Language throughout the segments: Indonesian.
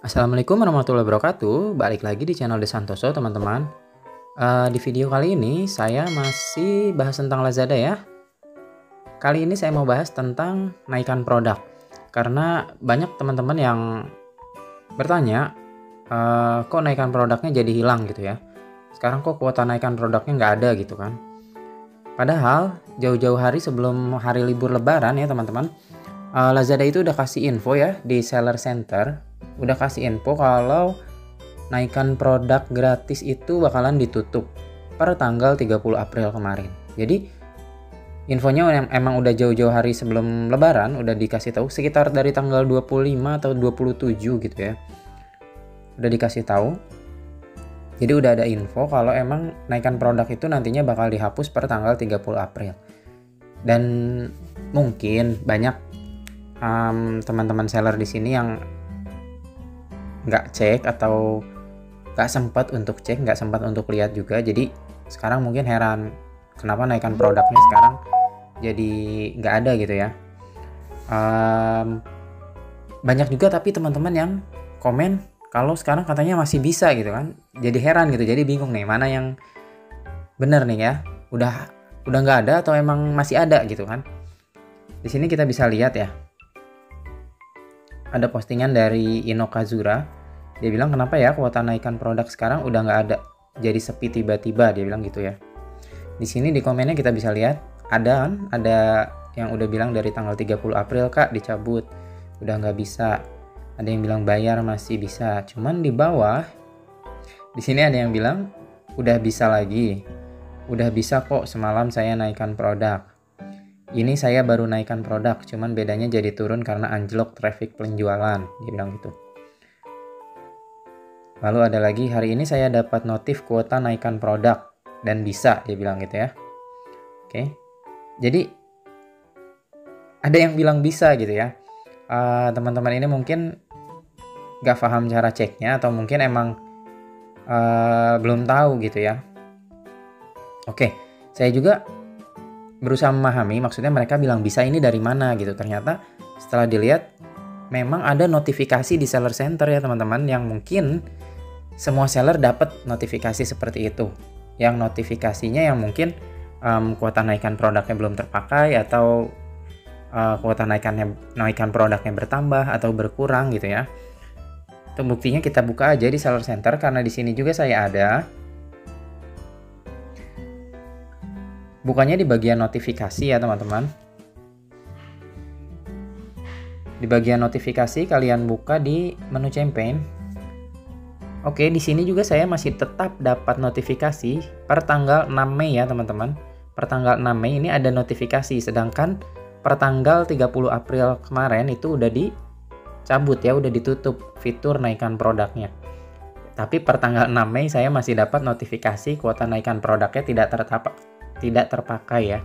Assalamualaikum warahmatullahi wabarakatuh. Balik lagi di channel Desantoso, teman-teman. Di video kali ini saya masih bahas tentang Lazada ya. Kali ini saya mau bahas tentang naikan produk. Karena banyak teman-teman yang bertanya, kok naikan produknya jadi hilang gitu ya. Sekarang kok kuota naikan produknya nggak ada gitu kan. Padahal jauh-jauh hari sebelum hari libur lebaran ya teman-teman, Lazada itu udah kasih info ya di seller center. Udah kasih info kalau naikan produk gratis itu bakalan ditutup per tanggal 30 April kemarin. Jadi infonya emang udah jauh-jauh hari sebelum lebaran udah dikasih tahu, sekitar dari tanggal 25 atau 27 gitu ya. Udah dikasih tahu. Jadi udah ada info kalau emang naikan produk itu nantinya bakal dihapus per tanggal 30 April. Dan mungkin banyak teman-teman seller di sini yang nggak cek atau nggak sempat untuk cek, nggak sempat untuk lihat juga. Jadi sekarang mungkin heran kenapa naikan produknya sekarang jadi nggak ada gitu ya. Banyak juga tapi teman-teman yang komen kalau sekarang katanya masih bisa gitu kan. Jadi heran gitu, jadi bingung nih mana yang bener nih ya. Udah nggak ada atau emang masih ada gitu kan. Di sini kita bisa lihat ya. Ada postingan dari Inokazura. Dia bilang kenapa ya kuota naikan produk sekarang udah nggak ada. Jadi sepi tiba-tiba, dia bilang gitu ya. Di sini di komennya kita bisa lihat ada yang udah bilang dari tanggal 30 April Kak dicabut. Udah nggak bisa. Ada yang bilang bayar masih bisa. Cuman di bawah di sini ada yang bilang udah bisa lagi. Udah bisa kok semalam saya naikkan produk. Ini saya baru naikkan produk, cuman bedanya jadi turun karena anjlok traffic penjualan, dia bilang gitu. Lalu ada lagi, hari ini saya dapat notif kuota naikkan produk dan bisa, dia bilang gitu ya. Oke, jadi ada yang bilang bisa gitu ya. Teman-teman ini mungkin gak paham cara ceknya atau mungkin emang belum tahu gitu ya. Oke, saya juga berusaha memahami maksudnya mereka bilang bisa ini dari mana gitu. Ternyata setelah dilihat memang ada notifikasi di seller center ya teman-teman, yang mungkin semua seller dapat notifikasi seperti itu. Yang notifikasinya yang mungkin kuota naikan produknya belum terpakai atau kuota naikan produknya bertambah atau berkurang gitu ya. Itu buktinya kita buka aja di seller center karena di sini juga saya ada. Bukannya di bagian notifikasi ya teman-teman. Di bagian notifikasi kalian buka di menu campaign. Oke, di sini juga saya masih tetap dapat notifikasi per tanggal 6 Mei ya teman-teman. Per tanggal 6 Mei ini ada notifikasi, sedangkan per tanggal 30 April kemarin itu udah dicabut ya, udah ditutup fitur naikan produknya. Tapi per tanggal 6 Mei saya masih dapat notifikasi kuota naikan produknya tidak terpakai ya.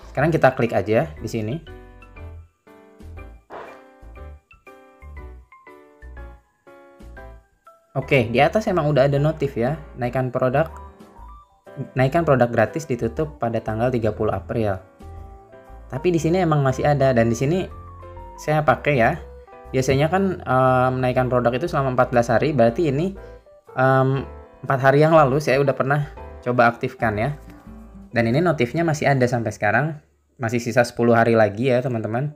Sekarang kita klik aja di sini. Oke, di atas emang udah ada notif ya, naikan produk gratis ditutup pada tanggal 30 April. Tapi di sini emang masih ada, dan di sini saya pakai ya. Biasanya kan menaikkan produk itu selama 14 hari, berarti ini 4 hari yang lalu saya udah pernah coba aktifkan ya. Dan ini notifnya masih ada sampai sekarang. Masih sisa 10 hari lagi ya teman-teman.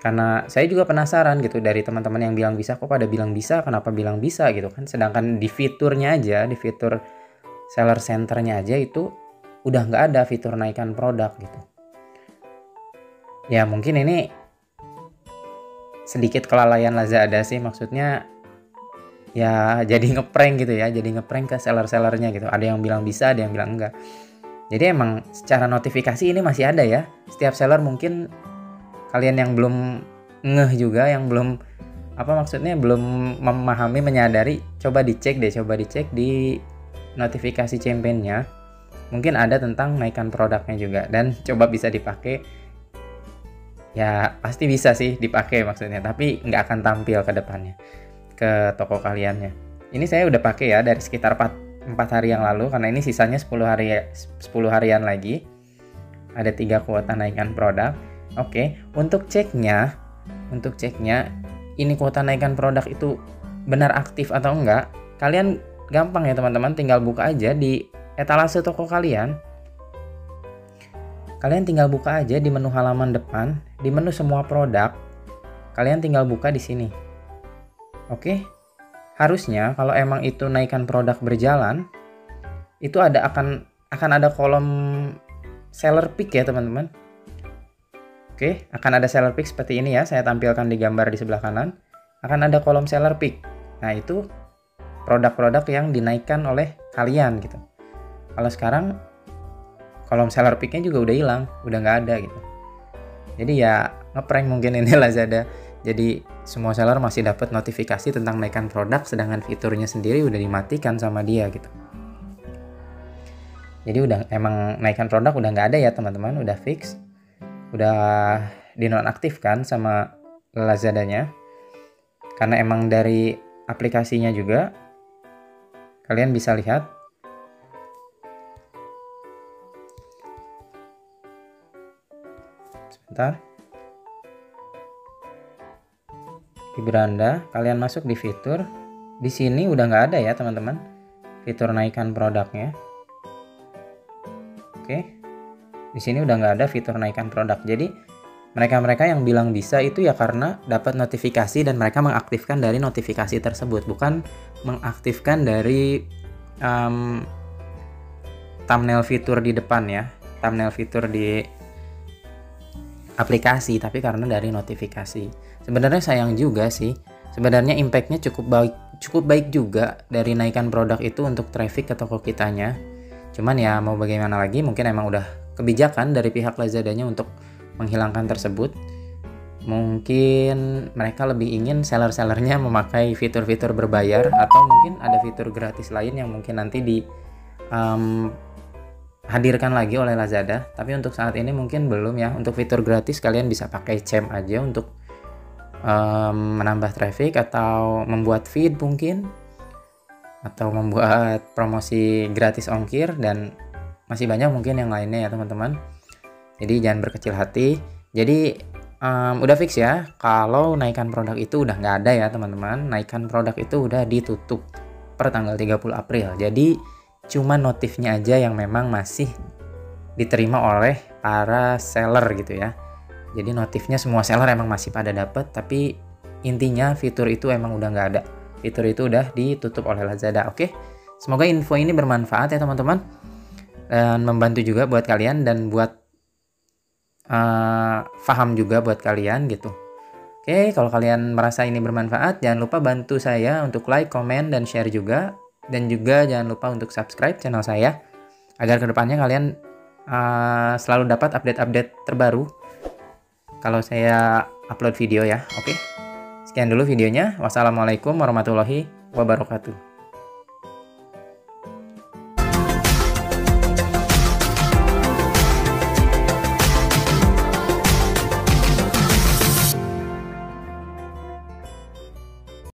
Karena saya juga penasaran gitu dari teman-teman yang bilang bisa, kok pada bilang bisa, kenapa bilang bisa gitu kan. Sedangkan di fiturnya aja, di fitur seller centernya aja itu udah nggak ada fitur naikan produk gitu. Ya mungkin ini sedikit kelalaian Lazada sih, maksudnya ya jadi ngeprank gitu ya. Jadi ngeprank ke seller-sellernya gitu. Ada yang bilang bisa, ada yang bilang enggak. Jadi emang secara notifikasi ini masih ada ya. Setiap seller mungkin kalian yang belum ngeh juga, yang belum belum memahami, menyadari, coba dicek di notifikasi campaign-nya. Mungkin ada tentang naikan produknya juga dan coba bisa dipakai. Ya pasti bisa sih dipakai maksudnya, tapi nggak akan tampil ke depannya ke toko kaliannya. Ini saya udah pakai ya dari sekitar 4 hari yang lalu, karena ini sisanya 10 harian lagi. Ada 3 kuota naikan produk. Oke, untuk ceknya ini kuota naikkan produk itu benar aktif atau enggak, kalian gampang ya teman-teman, tinggal buka aja di etalase toko kalian. Kalian tinggal buka aja di menu halaman depan, di menu semua produk, kalian tinggal buka di sini. Oke. Harusnya kalau emang itu naikkan produk berjalan, itu akan ada kolom seller pick ya teman-teman. Oke, akan ada seller pick seperti ini ya, saya tampilkan di gambar di sebelah kanan. Akan ada kolom seller pick. Nah, itu produk-produk yang dinaikkan oleh kalian gitu. Kalau sekarang kolom seller pick-nya juga udah hilang, udah nggak ada gitu. Jadi ya ngeprank mungkin ini Lazada. Jadi semua seller masih dapat notifikasi tentang naikkan produk, sedangkan fiturnya sendiri udah dimatikan sama dia gitu. Jadi udah emang naikkan produk udah nggak ada ya teman-teman, udah fix. Udah dinonaktifkan sama Lazadanya, karena emang dari aplikasinya juga kalian bisa lihat sebentar di beranda, kalian masuk di fitur, di sini udah nggak ada ya teman-teman fitur naikkan produknya. Oke. Di sini udah nggak ada fitur naikkan produk. Jadi mereka-mereka yang bilang bisa itu ya karena dapat notifikasi dan mereka mengaktifkan dari notifikasi tersebut, bukan mengaktifkan dari thumbnail fitur di depan ya, thumbnail fitur di aplikasi, tapi karena dari notifikasi. Sebenarnya sayang juga sih. Sebenarnya impactnya cukup baik juga dari naikkan produk itu untuk traffic ke toko kitanya. Cuman ya mau bagaimana lagi, mungkin emang udah kebijakan dari pihak Lazadanya untuk menghilangkan tersebut. Mungkin mereka lebih ingin seller-sellernya memakai fitur-fitur berbayar, atau mungkin ada fitur gratis lain yang mungkin nanti hadirkan lagi oleh Lazada. Tapi untuk saat ini mungkin belum ya. Untuk fitur gratis kalian bisa pakai CEM aja untuk menambah traffic, atau membuat feed mungkin, atau membuat promosi gratis ongkir, dan masih banyak mungkin yang lainnya ya teman-teman. Jadi jangan berkecil hati. Jadi udah fix ya, kalau naikkan produk itu udah nggak ada ya teman-teman. Naikkan produk itu udah ditutup per tanggal 30 April. Jadi cuma notifnya aja yang memang masih diterima oleh para seller gitu ya. Jadi notifnya semua seller emang masih pada dapat, tapi intinya fitur itu emang udah nggak ada. Fitur itu udah ditutup oleh Lazada. Oke, semoga info ini bermanfaat ya teman-teman, dan membantu juga buat kalian, dan buat paham juga buat kalian gitu. Oke, kalau kalian merasa ini bermanfaat, jangan lupa bantu saya untuk like, komen, dan share juga. Dan juga jangan lupa untuk subscribe channel saya, agar kedepannya kalian selalu dapat update-update terbaru kalau saya upload video ya. Oke, sekian dulu videonya. Wassalamualaikum warahmatullahi wabarakatuh.